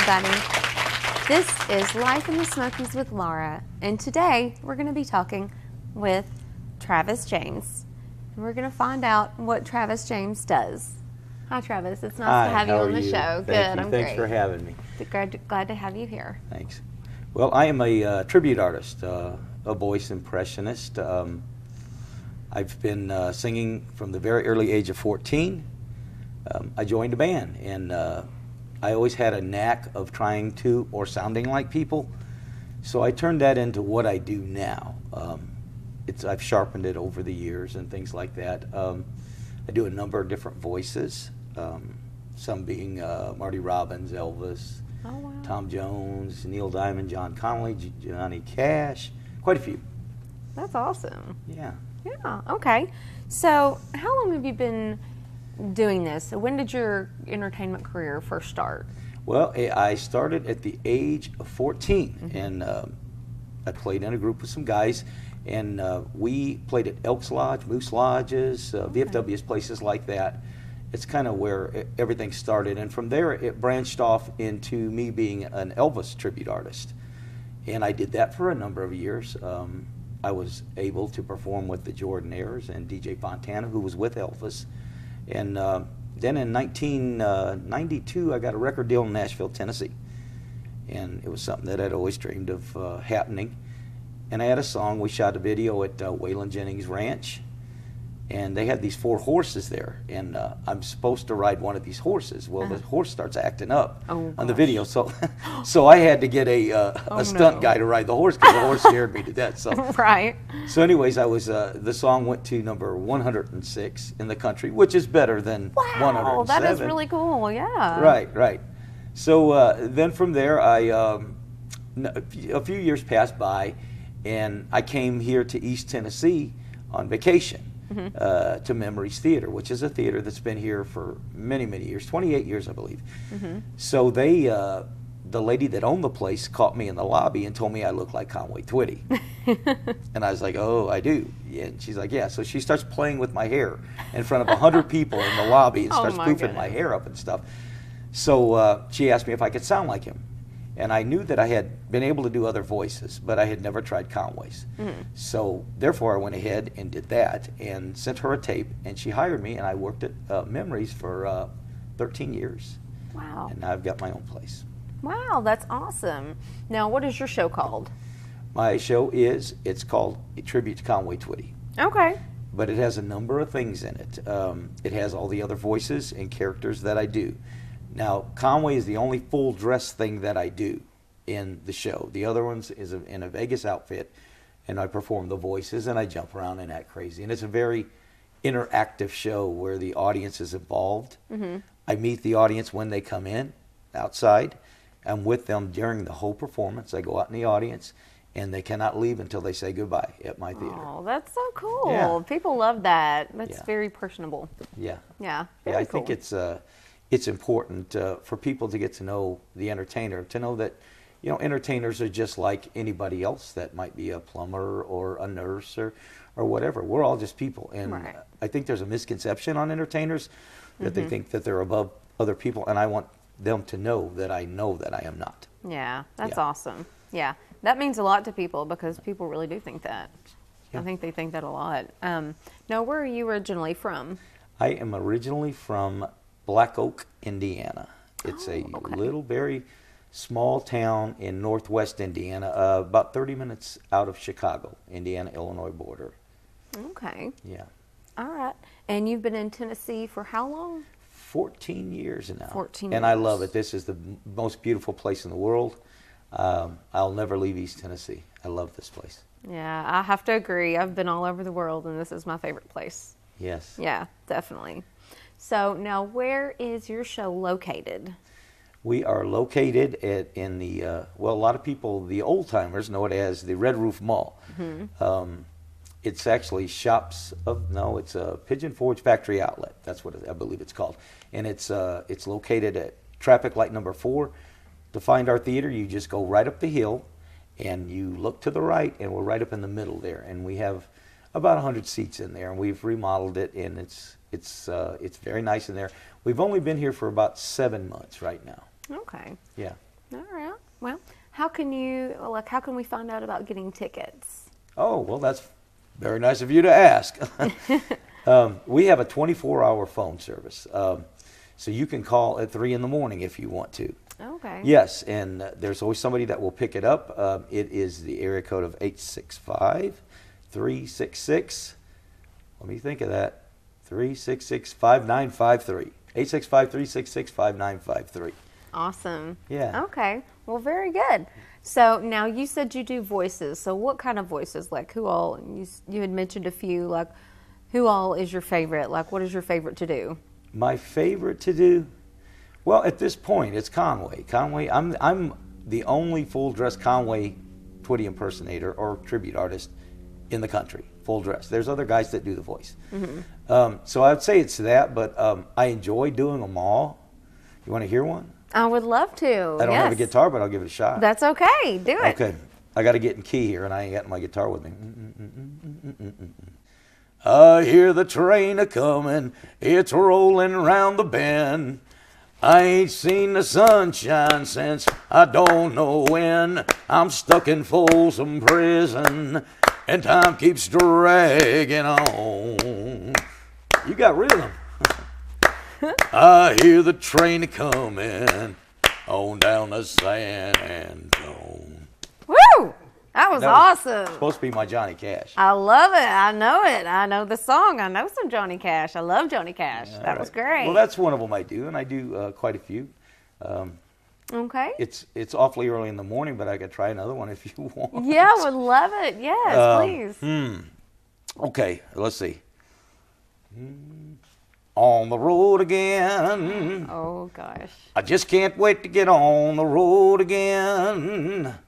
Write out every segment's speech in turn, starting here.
everybody. This is Life in the Smokies with Laura, and today we're going to be talking with Travis James. And we're going to find out what Travis James does. Hi, Travis. It's nice to have you on the show. Good, I'm great. Thanks for having me. Glad to have you here. Thanks. Well, I am a tribute artist, a voice impressionist. I've been singing from the very early age of 14. I joined a band, and I always had a knack of trying to or sounding like people, so I turned that into what I do now. I've sharpened it over the years and things like that. I do a number of different voices, some being Marty Robbins, Elvis, Oh, wow. Tom Jones, Neil Diamond, John Connolly, Johnny Cash, quite a few. That's awesome. Yeah. Yeah, okay. So how long have you been doing this? So when did your entertainment career first start? Well, I started at the age of 14, and I played in a group with some guys, and we played at Elks Lodge, Moose Lodges, VFWs, places like that. It's kind of where everything started, and from there it branched off into me being an Elvis tribute artist, and I did that for a number of years. I was able to perform with the Jordanaires and DJ Fontana, who was with Elvis, and then in 1992 I got a record deal in Nashville, Tennessee, and it was something that I'd always dreamed of happening. And I had a song. We shot a video at Waylon Jennings Ranch, and they had these 4 horses there, and I'm supposed to ride one of these horses. Well, the horse starts acting up on the video, so I had to get a stunt guy to ride the horse because the horse scared me to death. So Right. So anyways, I was the song went to number 106 in the country, which is better than 107. Wow, that is really cool. Yeah. Right. So then from there, a few years passed by, and I came here to East Tennessee on vacation. To Memories Theater, which is a theater that's been here for many, many years, 28 years, I believe. So the lady that owned the place caught me in the lobby and told me I looked like Conway Twitty. And I was like, oh, I do. Yeah. And she's like, yeah. So she starts playing with my hair in front of 100 people in the lobby and starts poofing my hair up and stuff. So she asked me if I could sound like him. And I knew that I had been able to do other voices, but I had never tried Conway's. So therefore I went ahead and did that and sent her a tape, and she hired me, and I worked at Memories for 13 years. Wow. And now I've got my own place. Wow, that's awesome. Now, what is your show called? My show it's called A Tribute to Conway Twitty. Okay. But it has a number of things in it. It has all the other voices and characters that I do. Now, Conway is the only full dress thing that I do in the show. The other ones is in a Vegas outfit, and I perform the voices, and I jump around and act crazy. And it's a very interactive show where the audience is involved. I meet the audience when they come in outside. I'm with them during the whole performance. I go out in the audience, and they cannot leave until they say goodbye at my theater. Oh, that's so cool. Yeah. People love that. That's Yeah. very personable. Yeah. Yeah. Yeah, I think it's important for people to get to know the entertainer, to know that, entertainers are just like anybody else that might be a plumber or a nurse or whatever. We're all just people. And I think there's a misconception on entertainers that they think that they're above other people, and I want them to know that I am not. Yeah, that's awesome. Yeah, that means a lot to people because people really do think that. Yeah. I think they think that a lot. Now, where are you originally from? I am originally from Black Oak, Indiana. It's a little, very small town in northwest Indiana, about 30 minutes out of Chicago, Indiana-Illinois border. Okay. Yeah. All right. And you've been in Tennessee for how long? 14 years now. 14 And I years. love it. This is the most beautiful place in the world. I'll never leave East Tennessee. I love this place. Yeah, I have to agree. I've been all over the world, and this is my favorite place. Yes. Yeah, definitely. So now, where is your show located? We are located in the, a lot of people, the old timers know it as the Red Roof Mall. It's actually it's a Pigeon Forge Factory Outlet. That's what I believe it's called. And it's located at traffic light number 4. To find our theater, you just go right up the hill and you look to the right, and we're right up in the middle there. And we have about 100 seats in there, and we've remodeled it, and it's very nice in there. We've only been here for about 7 months right now. Okay. Yeah. All right. Well, how can we find out about getting tickets? Oh, well, that's very nice of you to ask. We have a 24-hour phone service. So you can call at 3 in the morning if you want to. Okay. Yes, and there's always somebody that will pick it up. It is the area code of 865-366. Let me think of that. 366-5953. 865-366-5953. Awesome. Yeah. Okay. Well, very good. So now you said you do voices. So what kind of voices? Like who all? You had mentioned a few. Like who all is your favorite? Like what is your favorite to do? My favorite to do? Well, at this point, it's Conway. Conway, I'm the only full-dress Conway Twitty impersonator or tribute artist in the country, full dress. There's other guys that do the voice. Mm-hmm. So I would say it's that, but I enjoy doing them all. You want to hear one? I would love to. I don't have a guitar, but I'll give it a shot. That's okay. Do it. Okay. I got to get in key here, and I ain't got my guitar with me. I hear the train a-comin', it's rolling round the bend. I ain't seen the sunshine since I don't know when. I'm stuck in Folsom Prison, and time keeps dragging on. You got rhythm. I hear the train a-comin' on down the San Antone. Woo! That was awesome. Supposed to be my Johnny Cash. I love it. I know it. I know the song. I know some Johnny Cash. I love Johnny Cash. That was great. Well, that's one of them I do, and I do quite a few. Okay. It's awfully early in the morning, but I could try another one if you want. Yeah, I would love it. Yes, please. Okay, let's see. On the road again. Oh, gosh. I just can't wait to get on the road again.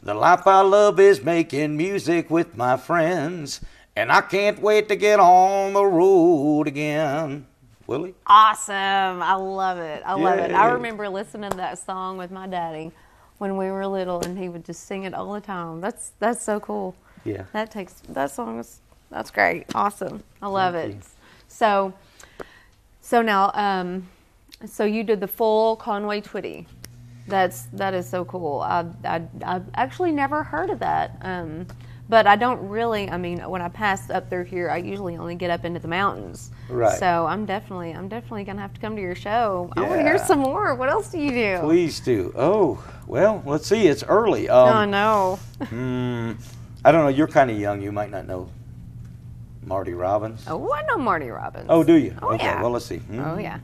The life I love is making music with my friends, and I can't wait to get on the road again. Willie? Awesome. I love it. I love it. I remember listening to that song with my daddy when we were little, and he would just sing it all the time. That's so cool. Yeah. That's great. Awesome. I love it. So now, so you did the full Conway Twitty. That is so cool. I've actually never heard of that. But I don't really. I mean, when I pass up through here, I usually only get up into the mountains. Right. So I'm definitely gonna have to come to your show. I want to hear some more. What else do you do? Please do. Oh, well, let's see. It's early. I know. I don't know. You're kind of young. You might not know Marty Robbins. Oh, I know Marty Robbins. Oh, do you? Oh, okay. yeah. Well, let's see. Oh, yeah.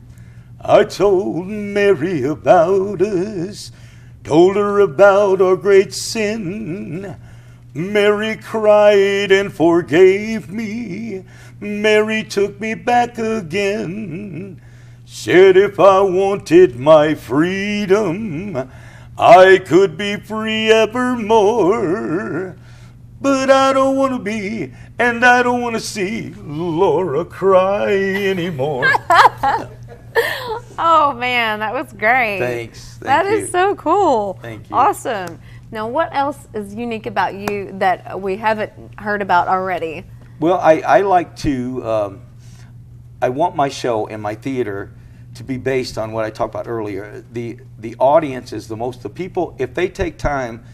I told Mary about us, told her about our great sin. Mary cried and forgave me. Mary took me back again. Said if I wanted my freedom, I could be free evermore. But I don't want to be, and I don't want to see Laura cry anymore. Oh, man, that was great. Thanks. That is so cool. Thank you. Awesome. Now, what else is unique about you that we haven't heard about already? Well, I like to, I want my show and my theater to be based on what I talked about earlier. The audience is the people, if they take time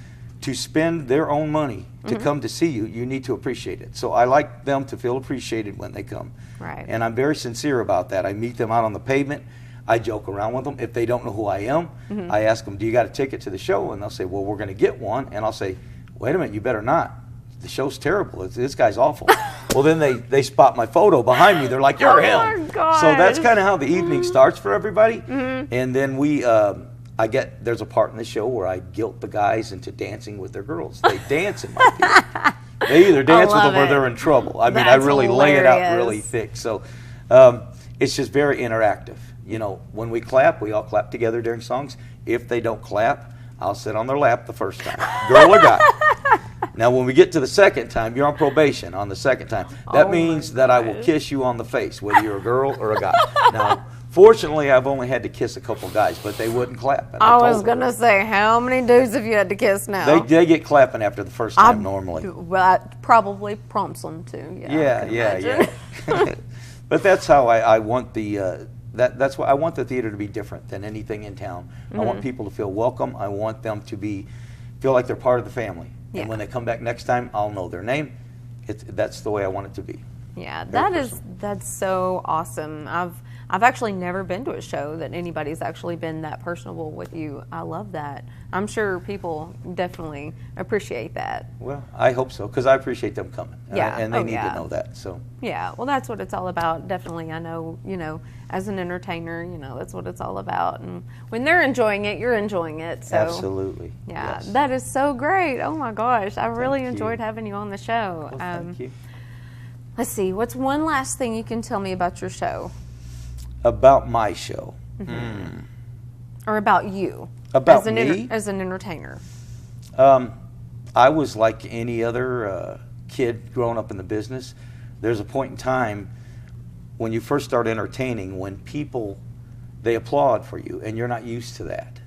to spend their own money to come to see you, you need to appreciate it. So I like them to feel appreciated when they come. Right. And I'm very sincere about that. I meet them out on the pavement. I joke around with them. If they don't know who I am, I ask them, do you got a ticket to the show? And they'll say, well, we're going to get one. And I'll say, wait a minute, you better not. The show's terrible. This guy's awful. Well, then they spot my photo behind me. They're like, you're him. Oh, my gosh. So that's kind of how the evening starts for everybody. And then there's a part in the show where I guilt the guys into dancing with their girls. They dance in my theater. They either dance with them or they're in trouble. I mean, I really lay it out really thick. So it's just very interactive. You know, when we clap, we all clap together during songs. If they don't clap, I'll sit on their lap the first time, girl or guy. Now, when we get to the second time, you're on probation on the second time. That means that I will kiss you on the face, whether you're a girl or a guy. Now, fortunately, I've only had to kiss a couple guys, but they wouldn't clap. And I was going to say, how many dudes have you had to kiss now? They get clapping after the first time normally. Well, that probably prompts them to. Yeah. But that's how I want the that's why I want the theater to be different than anything in town. I want people to feel welcome. I want them to feel like they're part of the family. Yeah. And when they come back next time, I'll know their name. That's the way I want it to be. Yeah, Very that's so awesome. I've actually never been to a show that anybody's actually been that personable with you. I love that. I'm sure people definitely appreciate that. Well, I hope so, because I appreciate them coming. Yeah. And they need yeah. to know that. So. Yeah, well, that's what it's all about. Definitely, I know, as an entertainer, that's what it's all about. And when they're enjoying it, you're enjoying it. So, absolutely. Yeah, yes. that is so great. Oh my gosh, I really Thank enjoyed you. having you on the show. Well, thank you. Let's see, what's one last thing you can tell me about your show? About my show. Or about you? About me? me? As an entertainer. I was like any other kid growing up in the business. There's a point in time when you first start entertaining when people, they applaud for you, and you're not used to that.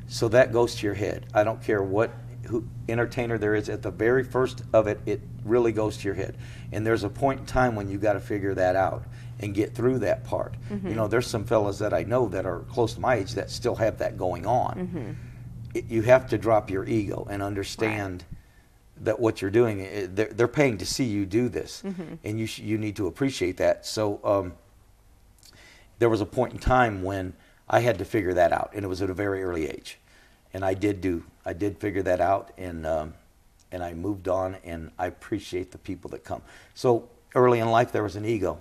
So that goes to your head. I don't care what entertainer there is, at the very first of it, it really goes to your head. And there's a point in time when you got to figure that out and get through that part. There's some fellas that I know that are close to my age that still have that going on. You have to drop your ego and understand that what you're doing, they're paying to see you do this, and you need to appreciate that. So there was a point in time when I had to figure that out, and it was at a very early age, and I did figure that out, and I moved on, and I appreciate the people that come. So early in life there was an ego.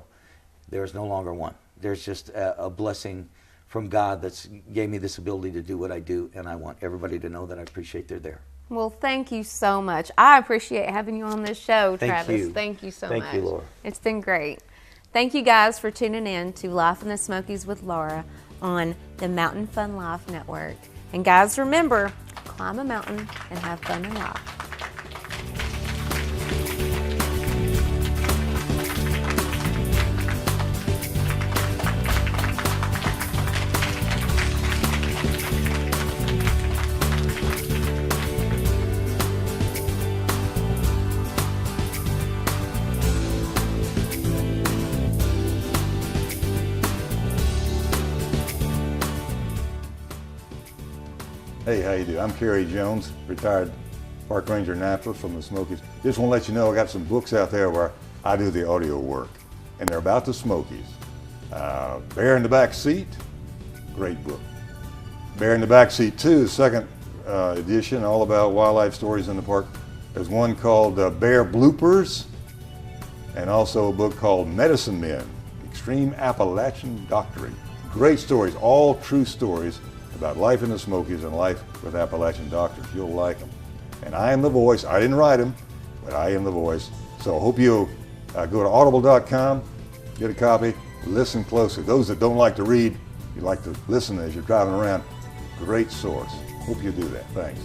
There's no longer one. There's just a blessing from God that's gave me this ability to do what I do, and I want everybody to know that I appreciate they're there. Well, thank you so much. I appreciate having you on this show, Travis. Thank you. Thank you so much. Thank you, Laura. It's been great. Thank you guys for tuning in to Life in the Smokies with Laura on the Mountain Fun Life Network. And guys, remember, climb a mountain and have fun in life. Hey, how you doing? I'm Kerry Jones, retired park ranger Napa from the Smokies. Just want to let you know I got some books out there where I do the audio work, and they're about the Smokies. Bear in the Back Seat, great book. Bear in the Back Seat 2, second edition, all about wildlife stories in the park. There's one called Bear Bloopers, and also a book called Medicine Men, Extreme Appalachian Doctoring. Great stories, all true stories about life in the Smokies and life with Appalachian doctors. You'll like them. And I am the voice. I didn't write them, but I am the voice. So I hope you'll go to audible.com, get a copy, listen closely. Those that don't like to read, you like to listen as you're driving around, great source. Hope you do that. Thanks.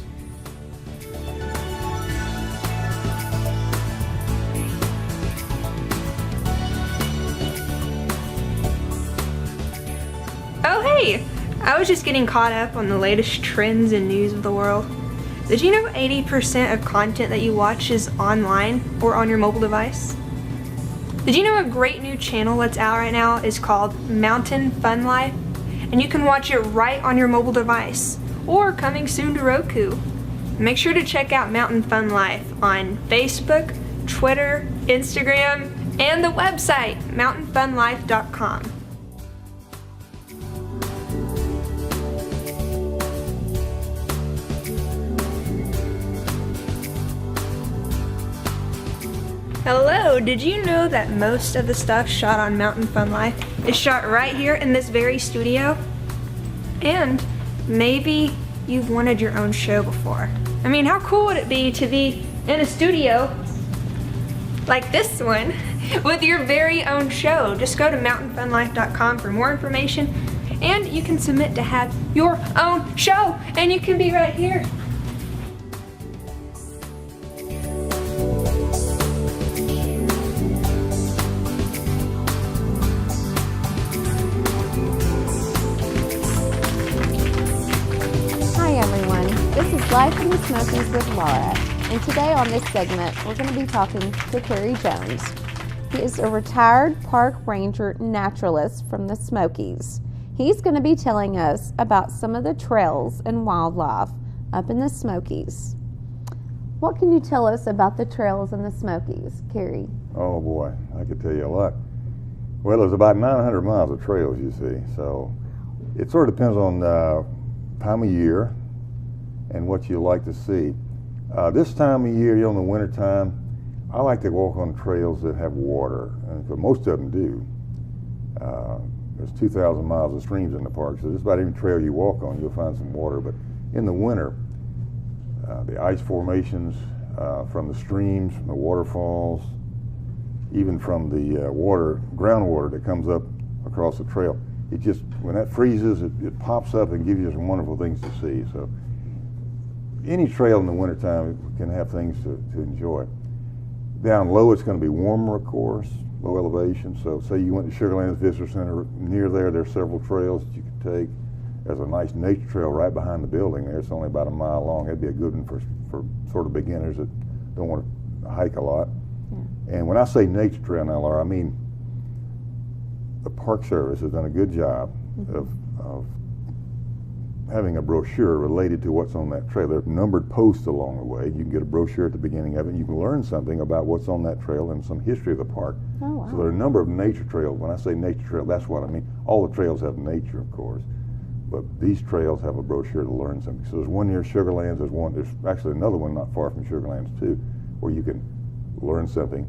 Oh, hey! I was just getting caught up on the latest trends and news of the world. Did you know 80% of content that you watch is online or on your mobile device? Did you know a great new channel that's out right now is called Mountain Fun Life? And you can watch it right on your mobile device, or coming soon to Roku. Make sure to check out Mountain Fun Life on Facebook, Twitter, Instagram, and the website, mountainfunlife.com. Hello, did you know that most of the stuff shot on Mountain Fun Life is shot right here in this very studio? And maybe you've wanted your own show before. I mean, how cool would it be to be in a studio like this one with your very own show? Just go to mountainfunlife.com for more information, and you can submit to have your own show, and you can be right here. Life in the Smokies with Laura, and today on this segment we're going to be talking to Kerry Jones. He is a retired park ranger naturalist from the Smokies. He's going to be telling us about some of the trails and wildlife up in the Smokies. What can you tell us about the trails in the Smokies, Kerry? Oh boy, I could tell you a lot. Well, there's about 900 miles of trails, you see, so it sort of depends on time of year and what you like to see. This time of year, in the wintertime, I like to walk on trails that have water, and most of them do. There's 2,000 miles of streams in the park, so just about any trail you walk on, you'll find some water. But in the winter, the ice formations from the streams, from the waterfalls, even from the groundwater that comes up across the trail, it just, when that freezes, it pops up and gives you some wonderful things to see. So any trail in the wintertime can have things to enjoy. Down low, it's going to be warmer, of course, low elevation. So say you went to Sugarlands Visitor Center, near there's several trails that you can take. There's a nice nature trail right behind the building there. It's only about a mile long. That'd be a good one for sort of beginners that don't want to hike a lot. Yeah. And when I say nature trail now, Laura, I mean the Park Service has done a good job of having a brochure related to what's on that trail. There are numbered posts along the way. You can get a brochure at the beginning of it, and you can learn something about what's on that trail and some history of the park. Oh, wow. So there are a number of nature trails. When I say nature trail, that's what I mean. All the trails have nature, of course, but these trails have a brochure to learn something. So there's one near Sugarlands. There's actually another one not far from Sugarlands too, where you can learn something,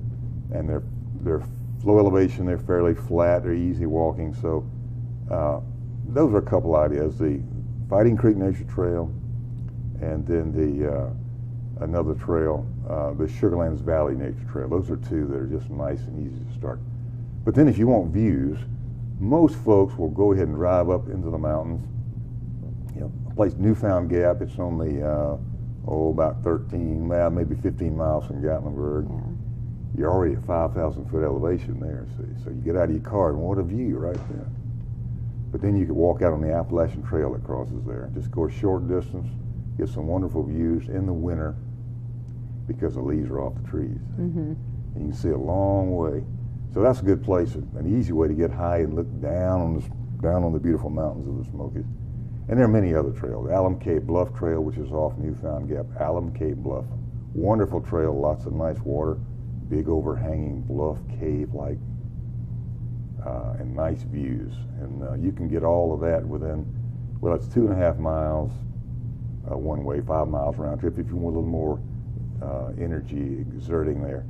and they're low elevation. They're fairly flat. They're easy walking. So those are a couple ideas. The Fighting Creek Nature Trail, and then the another trail, the Sugarlands Valley Nature Trail. Those are two that are just nice and easy to start. But then if you want views, most folks will go ahead and drive up into the mountains. A place, Newfound Gap, it's only about 13, maybe 15 miles from Gatlinburg. Yeah. You're already at 5,000 foot elevation there, see. So you get out of your car and what a view right there. But then you could walk out on the Appalachian Trail that crosses there. Just go a short distance, get some wonderful views in the winter because the leaves are off the trees. And you can see a long way. So that's a good place, an easy way to get high and look down on the beautiful mountains of the Smokies. And there are many other trails. Alum Cape Bluff Trail, which is off Newfound Gap. Alum Cape Bluff, wonderful trail, lots of nice water, big overhanging bluff cave-like, and nice views. And you can get all of that within, well, it's 2.5 miles one way, 5 miles round trip. If you want a little more energy exerting there,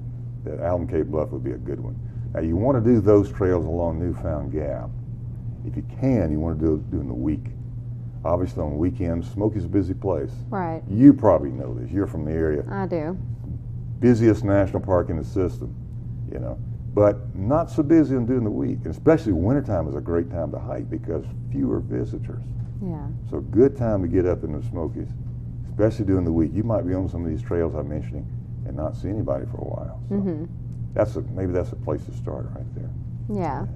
that Alum Cape Bluff would be a good one. Now you want to do those trails along Newfound Gap. If you can, you want to do it during the week. Obviously on weekends, Smokies is a busy place. Right. You probably know this. You're from the area. I do. Busiest national park in the system, but not so busy during the week. And especially wintertime is a great time to hike because fewer visitors. Yeah. So good time to get up in the Smokies, especially during the week. You might be on some of these trails I'm mentioning and not see anybody for a while. So maybe that's a place to start right there. Yeah.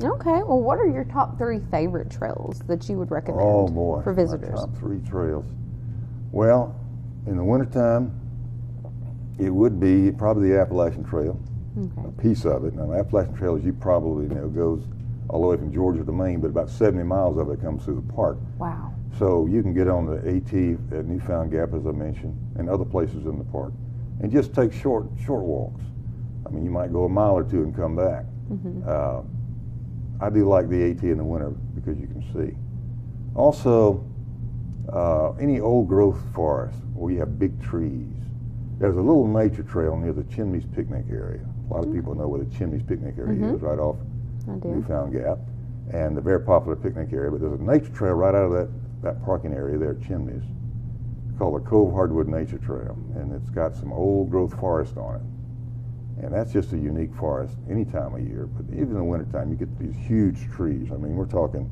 Okay. Well, what are your top 3 favorite trails that you would recommend for visitors? My top 3 trails. Well, in the wintertime, it would be probably the Appalachian Trail, a piece of it. Now, the Appalachian Trail, as you probably know, goes all the way from Georgia to Maine, but about 70 miles of it comes through the park. Wow. So you can get on the AT at Newfound Gap, as I mentioned, and other places in the park, and just take short walks. I mean, you might go a mile or two and come back. I do like the AT in the winter because you can see. Also, any old growth forest where you have big trees. There's a little nature trail near the Chimneys Picnic area. A lot of people know where the Chimneys Picnic area is, right off Newfound Gap, and a very popular picnic area. But there's a nature trail right out of that parking area there at Chimneys called the Cove Hardwood Nature Trail, and it's got some old growth forest on it. And that's just a unique forest any time of year, but even in the wintertime, you get these huge trees. I mean, we're talking,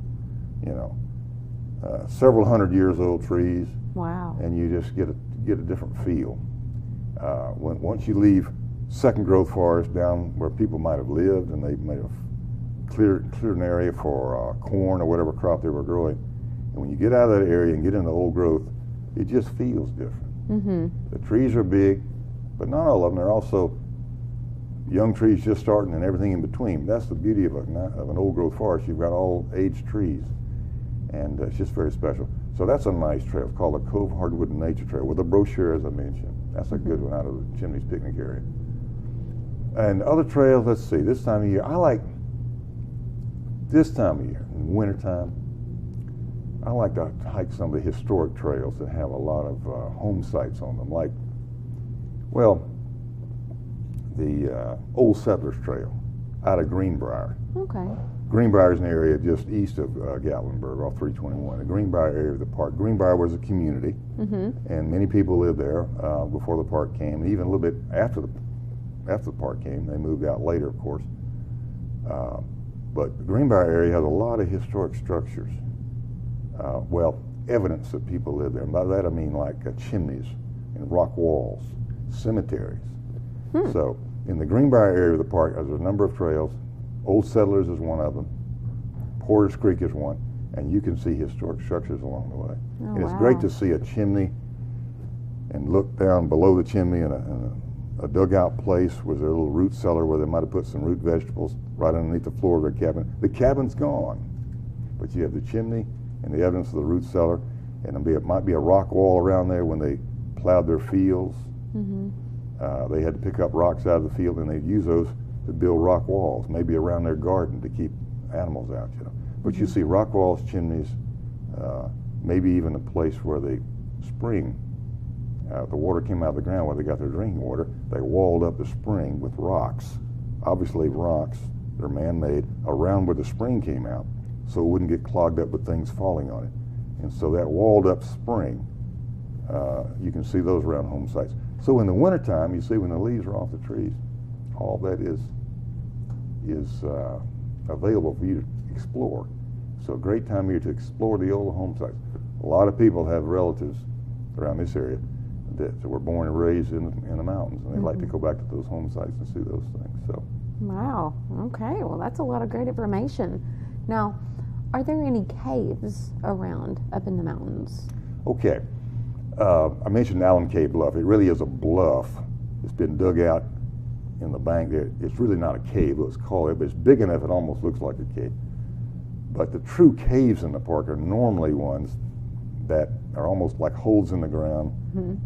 several hundred years old trees. Wow. And you just get a different feel. Once you leave second growth forest down where people might have lived and they might have cleared an area for corn or whatever crop they were growing, and when you get out of that area and get into old growth, it just feels different. The trees are big, but not all of them. They're also young trees just starting and everything in between. That's the beauty of an old growth forest. You've got all aged trees, and it's just very special. So that's a nice trail. It's called the Cove Hardwood Nature Trail with a brochure, as I mentioned. That's a good one out of the Chimneys picnic area. And other trails, let's see, this time of year, I like this time of year, in wintertime, I like to hike some of the historic trails that have a lot of home sites on them, like, well, the Old Settlers Trail out of Greenbrier. Okay. Greenbrier is an area just east of Gatlinburg off 321. The Greenbrier area of the park. Greenbrier was a community, and many people lived there before the park came, and even a little bit after the park came. They moved out later, of course. But the Greenbrier area has a lot of historic structures. Well, evidence that people live there. And by that I mean like chimneys and rock walls, cemeteries. So in the Greenbrier area of the park, there's a number of trails. Old Settlers is one of them. Porter's Creek is one. And you can see historic structures along the way. Oh, and it's wow. great to see a chimney and look down below the chimney in a dugout place was their little root cellar where they might have put some root vegetables right underneath the floor of their cabin. The cabin's gone, but you have the chimney and the evidence of the root cellar, and it might be a rock wall around there when they plowed their fields. They had to pick up rocks out of the field, and they'd use those to build rock walls, maybe around their garden to keep animals out, you know. But you see rock walls, chimneys, maybe even a place where they spring. The water came out of the ground where they got their drinking water. They walled up the spring with rocks, obviously rocks, they're man-made, around where the spring came out, so it wouldn't get clogged up with things falling on it. And so that walled up spring, you can see those around home sites. So in the wintertime, you see when the leaves are off the trees, all that is available for you to explore. So a great time of year to explore the old home sites. A lot of people have relatives around this area that were born and raised in the mountains, and they like to go back to those home sites and see those things. So. Wow. Okay. Well, that's a lot of great information. Now, are there any caves around up in the mountains? Okay. I mentioned Allen Cave Bluff. It really is a bluff. It's been dug out in the bank there. It's really not a cave, let's call it, but it's big enough it almost looks like a cave. But the true caves in the park are normally ones that are almost like holes in the ground,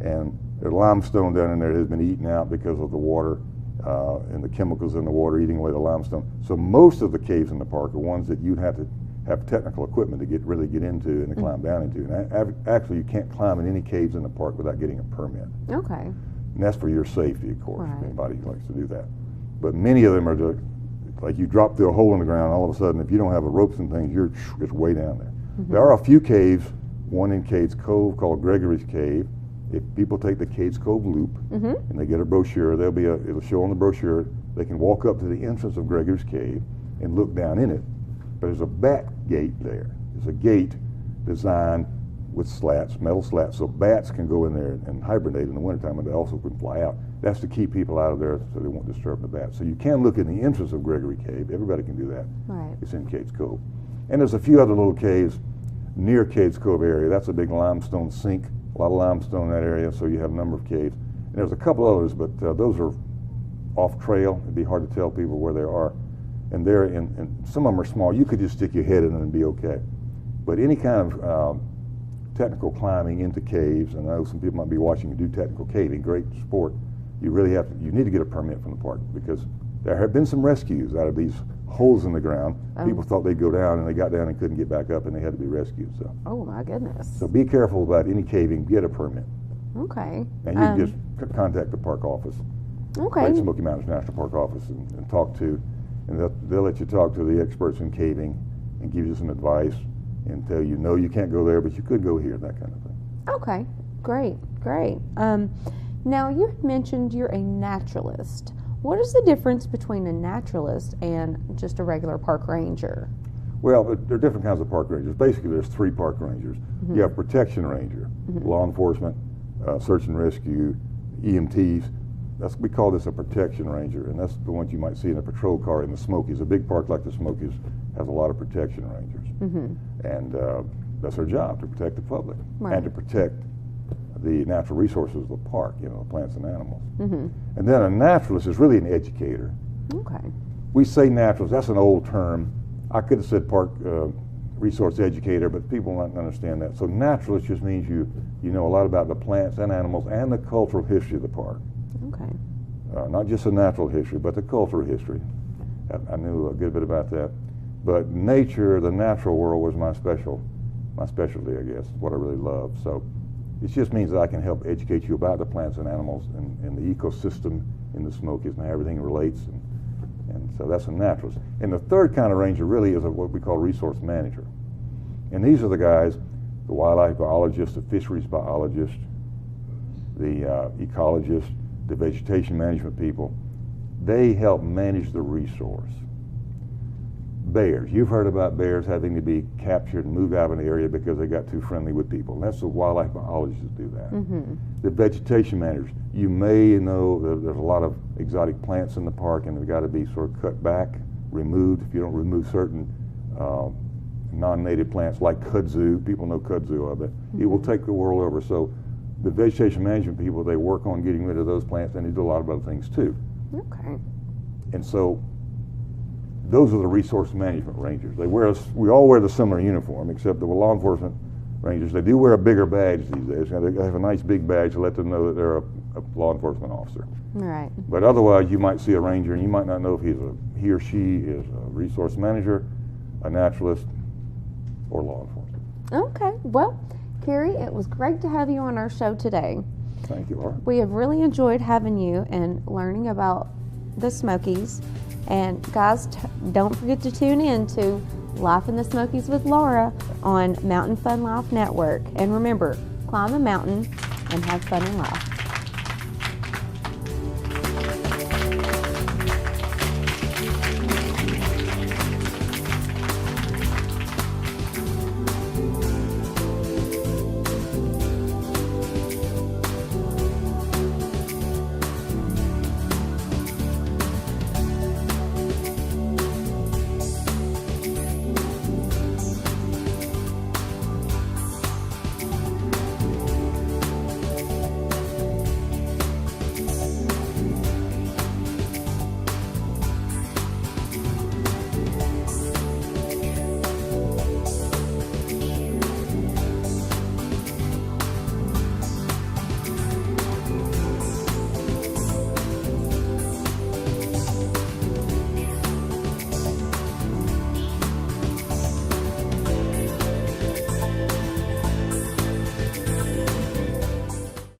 and there's limestone down in there that has been eaten out because of the water and the chemicals in the water eating away the limestone. So most of the caves in the park are ones that you'd have to have technical equipment to really get into and to climb down into. And actually, you can't climb in any caves in the park without getting a permit. Okay. And that's for your safety, of course, Right. if anybody likes to do that. But many of them are just, like you drop through a hole in the ground, all of a sudden, if you don't have the ropes and things, it's way down there. There are a few caves, one in Cades Cove called Gregory's Cave. If people take the Cades Cove loop and they get a brochure, it'll show on the brochure, they can walk up to the entrance of Gregory's Cave and look down in it. But there's a back gate there. There's a gate designed with slats, metal slats, so bats can go in there and hibernate in the wintertime, and they also can fly out. That's to keep people out of there so they won't disturb the bats. So you can look in the entrance of Gregory Cave. Everybody can do that. Right. It's in Cades Cove. And there's a few other little caves near Cades Cove area. That's a big limestone sink, a lot of limestone in that area, so you have a number of caves. And there's a couple others, but those are off trail. It'd be hard to tell people where they are. And some of them are small. You could just stick your head in them and be okay. But any kind of technical climbing into caves, and I know some people might be watching you do technical caving, great sport, you need to get a permit from the park, because there have been some rescues out of these holes in the ground. People thought they'd go down, and they got down and couldn't get back up, and they had to be rescued. So. Oh my goodness. So be careful about any caving, get a permit. Okay. And you can just contact the park office, Okay. Great Smoky Mountains National Park office, and talk to, and they'll let you talk to the experts in caving and give you some advice and tell you, no, you can't go there, but you could go here, that kind of thing. Okay. Great. Now, you had mentioned you're a naturalist. What is the difference between a naturalist and just a regular park ranger? Well, there are different kinds of park rangers. Basically, there's 3 park rangers. You have protection ranger, law enforcement, search and rescue, EMTs. We call this a protection ranger, and that's the ones you might see in a patrol car in the Smokies. A big park like the Smokies has a lot of protection rangers, and that's their job, to protect the public and to protect the natural resources of the park, you know, plants and animals. And then a naturalist is really an educator. Okay. We say naturalist, that's an old term. I could have said park resource educator, but people don't understand that. So naturalist just means you know a lot about the plants and animals and the cultural history of the park. Okay. Not just the natural history, but the cultural history. I knew a good bit about that. But nature, the natural world, was my specialty, I guess, what I really love. So it just means that I can help educate you about the plants and animals and the ecosystem in the Smokies and how everything relates. And so that's a naturalist. And the third kind of ranger really is what we call resource manager. And these are the guys, the wildlife biologists, the fisheries biologists, the ecologists, the vegetation management people. They help manage the resource. Bears, you've heard about bears having to be captured and moved out of an area because they got too friendly with people. And that's the wildlife biologists that do that. The vegetation managers, you may know that there's a lot of exotic plants in the park and they've got to be sort of cut back, removed. If you don't remove certain non-native plants like kudzu, people know kudzu of it, it will take the world over. So the vegetation management people, they work on getting rid of those plants and they do a lot of other things too. Okay. And so those are the resource management rangers. We all wear the similar uniform, except the law enforcement rangers, they do wear a bigger badge these days. They have a nice big badge to let them know that they're a law enforcement officer. Right. But otherwise, you might see a ranger and you might not know if he or she is a resource manager, a naturalist, or law enforcement. Okay. Well, Kerry, it was great to have you on our show today. Thank you, Laura. We have really enjoyed having you and learning about the Smokies. And guys, don't forget to tune in to Life in the Smokies with Laura on Mountain Fun Life Network. And remember, climb a mountain and have fun in life.